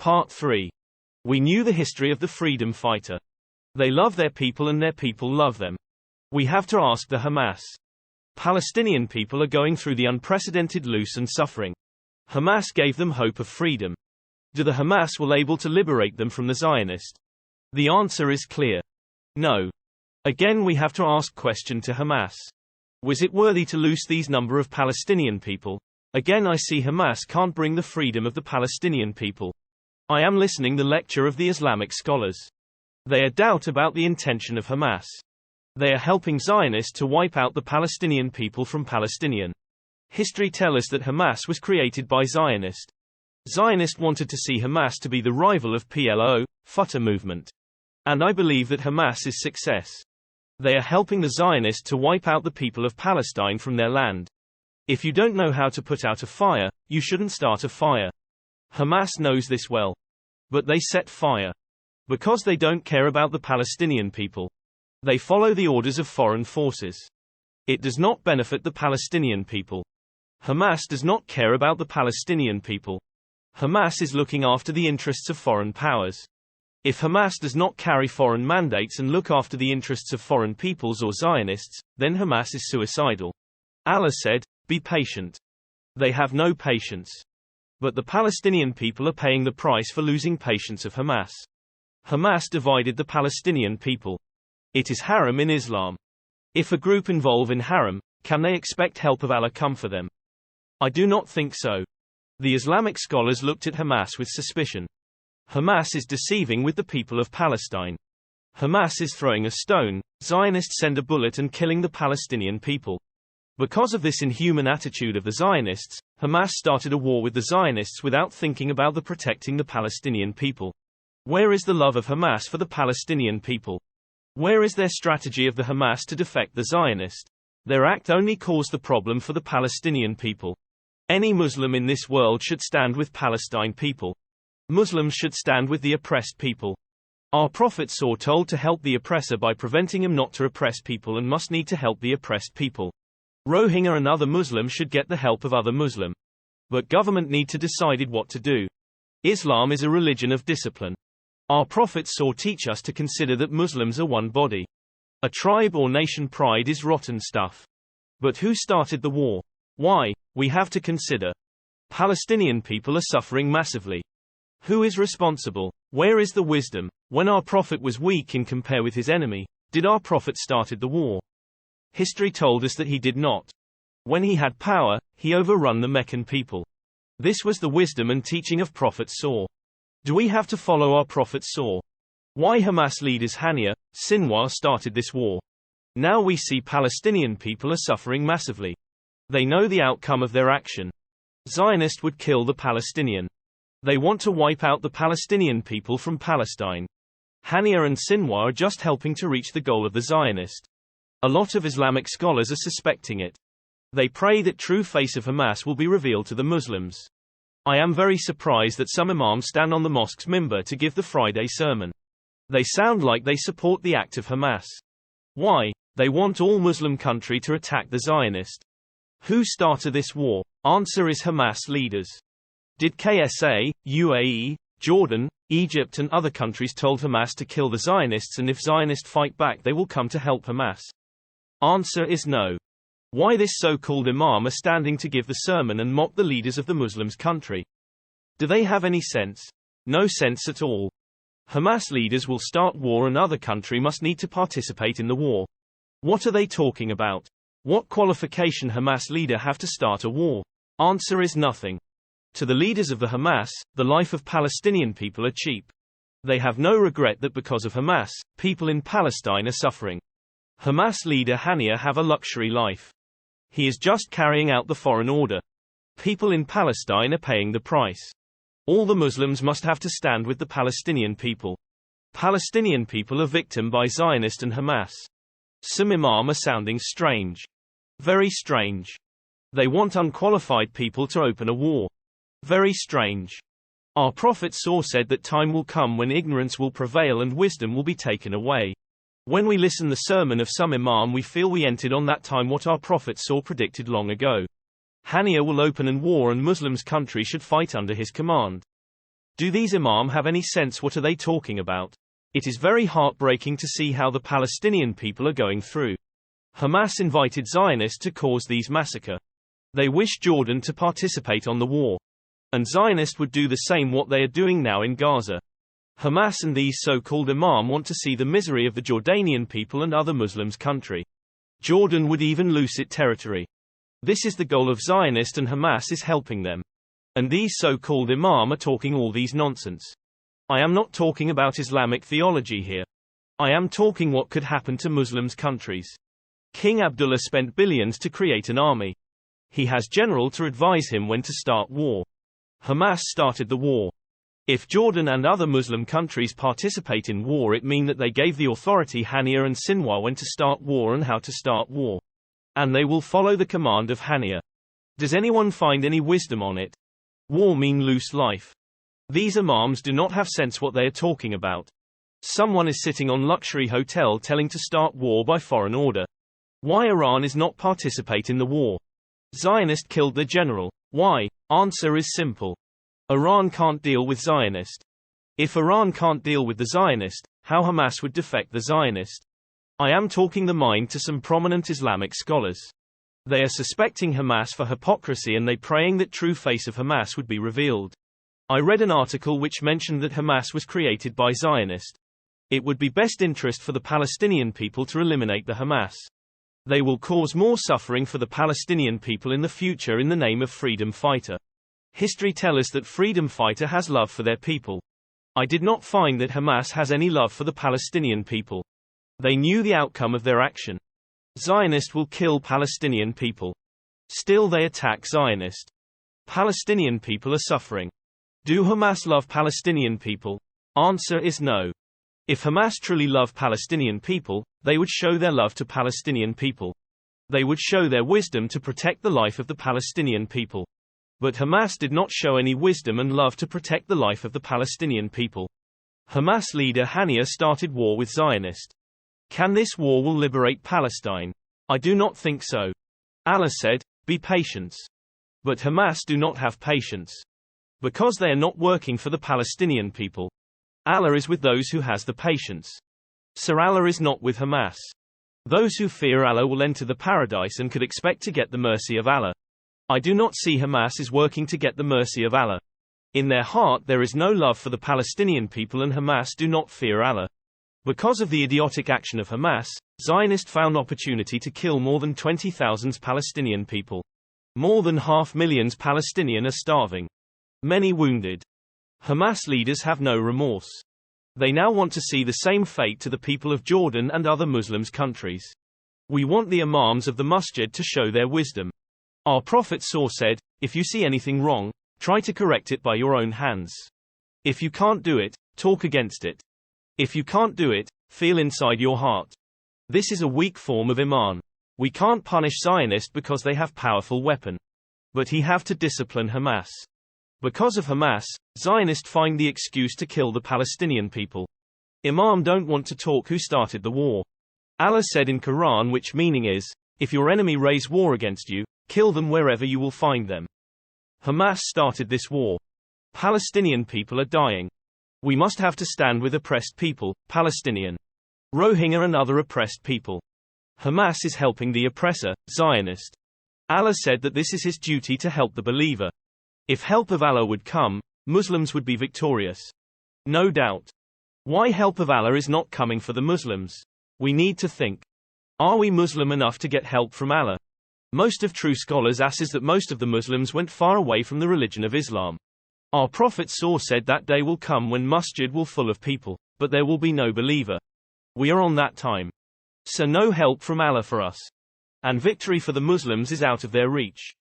Part 3. We knew the history of the freedom fighter. They love their people and their people love them. We have to ask the Hamas. Palestinian people are going through the unprecedented loss and suffering. Hamas gave them hope of freedom. Do the Hamas will able to liberate them from the Zionist? The answer is clear. No. Again we have to ask question to Hamas. Was it worthy to lose these number of Palestinian people? Again I see Hamas can't bring the freedom of the Palestinian people. I am listening the lecture of the Islamic scholars. They are doubt about the intention of Hamas. They are helping Zionists to wipe out the Palestinian people from Palestinian. History tell us that Hamas was created by Zionist. Zionist wanted to see Hamas to be the rival of PLO, Fatah movement. And I believe that Hamas is success. They are helping the Zionists to wipe out the people of Palestine from their land. If you don't know how to put out a fire, you shouldn't start a fire. Hamas knows this well. But they set fire. Because they don't care about the Palestinian people. They follow the orders of foreign forces. It does not benefit the Palestinian people. Hamas does not care about the Palestinian people. Hamas is looking after the interests of foreign powers. If Hamas does not carry foreign mandates and look after the interests of foreign peoples or Zionists, then Hamas is suicidal. Allah said, "Be patient." They have no patience. But the Palestinian people are paying the price for losing patience of Hamas. Hamas divided the Palestinian people. It is haram in Islam. If a group involved in haram, can they expect help of Allah come for them? I do not think so. The Islamic scholars looked at Hamas with suspicion. Hamas is deceiving with the people of Palestine. Hamas is throwing a stone, Zionists send a bullet and killing the Palestinian people. Because of this inhuman attitude of the Zionists, Hamas started a war with the Zionists without thinking about the protecting the Palestinian people. Where is the love of Hamas for the Palestinian people? Where is their strategy of the Hamas to defect the Zionist? Their act only caused the problem for the Palestinian people. Any Muslim in this world should stand with Palestine people. Muslims should stand with the oppressed people. Our Prophet saw told to help the oppressor by preventing him not to oppress people and must need to help the oppressed people. Rohingya and other Muslims should get the help of other Muslim. But government need to decide what to do. Islam is a religion of discipline. Our Prophet saw teach us to consider that Muslims are one body. A tribe or nation pride is rotten stuff. But who started the war? Why? We have to consider. Palestinian people are suffering massively. Who is responsible? Where is the wisdom? When our Prophet was weak in compare with his enemy, did our Prophet started the war? History told us that he did not. When he had power, he overrun the Meccan people. This was the wisdom and teaching of Prophet Saw. Do we have to follow our Prophet Saw? Why Hamas leaders Haniyah, Sinwar started this war? Now we see Palestinian people are suffering massively. They know the outcome of their action. Zionist would kill the Palestinian. They want to wipe out the Palestinian people from Palestine. Haniyah and Sinwar are just helping to reach the goal of the Zionist. A lot of Islamic scholars are suspecting it. They pray that true face of Hamas will be revealed to the Muslims. I am very surprised that some imams stand on the mosque's minbar to give the Friday sermon. They sound like they support the act of Hamas. Why? They want all Muslim country to attack the Zionist. Who started this war? Answer is Hamas leaders. Did KSA, UAE, Jordan, Egypt and other countries told Hamas to kill the Zionists and if Zionists fight back they will come to help Hamas? Answer is no. Why this so-called imam are standing to give the sermon and mock the leaders of the Muslims country? Do they have any sense? No sense at all. Hamas leaders will start war and other country must need to participate in the war. What are they talking about? What qualification Hamas leader have to start a war? Answer is nothing. To the leaders of the Hamas, the life of Palestinian people are cheap. They have no regret that because of Hamas, people in Palestine are suffering. Hamas leader Haniyah have a luxury life. He is just carrying out the foreign order. People in Palestine are paying the price. All the Muslims must have to stand with the Palestinian people. Palestinian people are victim by Zionist and Hamas. Some imam are sounding strange. Very strange. They want unqualified people to open a war. Very strange. Our Prophet said that time will come when ignorance will prevail and wisdom will be taken away. When we listen the sermon of some imam we feel we entered on that time what our Prophet predicted long ago. Haniyah will open an war and Muslims country should fight under his command. Do these imam have any sense? What are they talking about? It is very heartbreaking to see how the Palestinian people are going through. Hamas invited Zionists to cause these massacre. They wish Jordan to participate on the war. And Zionists would do the same what they are doing now in Gaza. Hamas and these so-called imam want to see the misery of the Jordanian people and other Muslims country. Jordan would even lose its territory. This is the goal of Zionist, and Hamas is helping them. And these so-called imam are talking all these nonsense. I am not talking about Islamic theology here. I am talking what could happen to Muslims countries. King Abdullah spent billions to create an army. He has general to advise him when to start war. Hamas started the war. If Jordan and other Muslim countries participate in war, it means that they gave the authority Haniyah and Sinwar when to start war and how to start war. And they will follow the command of Haniyah. Does anyone find any wisdom on it? War mean loose life. These imams do not have sense what they are talking about. Someone is sitting on luxury hotel telling to start war by foreign order. Why Iran is not participate in the war? Zionist killed their general. Why? Answer is simple. Iran can't deal with Zionist. If Iran can't deal with the Zionist, how Hamas would defect the Zionist? I am talking the mind to some prominent Islamic scholars. They are suspecting Hamas for hypocrisy, and they praying that true face of Hamas would be revealed. I read an article which mentioned that Hamas was created by Zionist. It would be best interest for the Palestinian people to eliminate the Hamas. They will cause more suffering for the Palestinian people in the future in the name of freedom fighter. History tells us that freedom fighter has love for their people. I did not find that Hamas has any love for the Palestinian people. They knew the outcome of their action. Zionist will kill Palestinian people. Still they attack Zionist. Palestinian people are suffering. Do Hamas love Palestinian people? Answer is no. If Hamas truly love Palestinian people, they would show their love to Palestinian people. They would show their wisdom to protect the life of the Palestinian people. But Hamas did not show any wisdom and love to protect the life of the Palestinian people. Hamas leader Haniyah started war with Zionist. Can this war will liberate Palestine? I do not think so. Allah said, be patient. But Hamas do not have patience. Because they are not working for the Palestinian people. Allah is with those who has the patience. So Allah is not with Hamas. Those who fear Allah will enter the paradise and could expect to get the mercy of Allah. I do not see Hamas is working to get the mercy of Allah. In their heart there is no love for the Palestinian people, and Hamas do not fear Allah. Because of the idiotic action of Hamas, Zionist found opportunity to kill more than 20,000 Palestinian people. More than 500,000 Palestinian are starving. Many wounded. Hamas leaders have no remorse. They now want to see the same fate to the people of Jordan and other Muslims countries. We want the imams of the masjid to show their wisdom. Our Prophet said, if you see anything wrong, try to correct it by your own hands. If you can't do it, talk against it. If you can't do it, feel inside your heart. This is a weak form of iman. We can't punish Zionist because they have powerful weapon. But he have to discipline Hamas. Because of Hamas, Zionists find the excuse to kill the Palestinian people. Imam don't want to talk who started the war. Allah said in Quran, which meaning is, if your enemy raise war against you, kill them wherever you will find them. Hamas started this war. Palestinian people are dying. We must have to stand with oppressed people, Palestinian, Rohingya and other oppressed people. Hamas is helping the oppressor, Zionist. Allah said that this is his duty to help the believer. If help of Allah would come, Muslims would be victorious. No doubt. Why help of Allah is not coming for the Muslims? We need to think. Are we Muslim enough to get help from Allah? Most of true scholars asses that most of the Muslims went far away from the religion of Islam. Our Prophet said that day will come when masjid will full of people, but there will be no believer. We are on that time. So no help from Allah for us. And victory for the Muslims is out of their reach.